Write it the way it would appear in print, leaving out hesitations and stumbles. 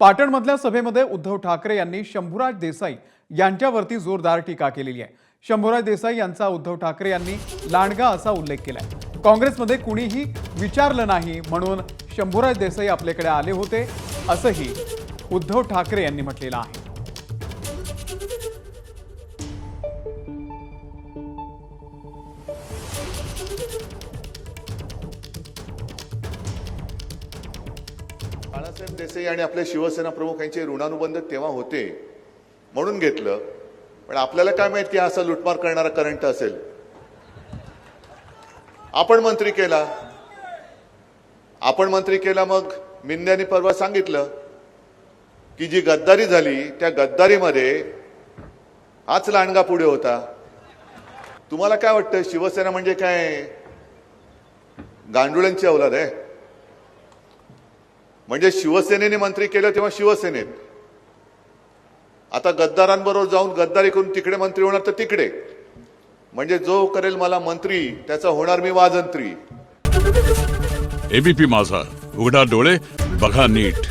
पाटणमधल्या सभेमध्ये उद्धव ठाकरे यांनी शंभूराज देसाई यांच्यावरती जोरदार टीका केलेली आहे। शंभूराज देसाई यांचा उद्धव ठाकरे यांनी लांडगा असा उल्लेख केलाय। काँग्रेसमध्ये कुणीही विचारलं नाही म्हणून शंभूराज देसाई आपल्याकडे आले होते असंही उद्धव ठाकरे यांनी म्हटलेलं आहे। बाळासाहेब देसाई आणि आपले शिवसेना प्रमुख यांचे ऋणानुबंध तेव्हा होते म्हणून घेतलं, पण आपल्याला काय माहिती हा असा लुटमार करणारा करंट असेल। आपण मंत्री केला मग मिंद्यानी परवा सांगितलं की जी गद्दारी झाली त्या गद्दारीमध्ये हाच लांडगा पुढे होता। तुम्हाला काय वाटतं शिवसेना म्हणजे काय गांडुळांची औलाद आहे? म्हणजे शिवसेनेने मंत्री केलं तेव्हा शिवसेनेत, आता गद्दारांबरोबर जाऊन गद्दारी करून तिकडे मंत्री होणार तर तिकडे, म्हणजे जो करेल मला मंत्री त्याचा होणार मी वाजंत्री। एबीपी माझा, उघडा डोळे बघा नीट।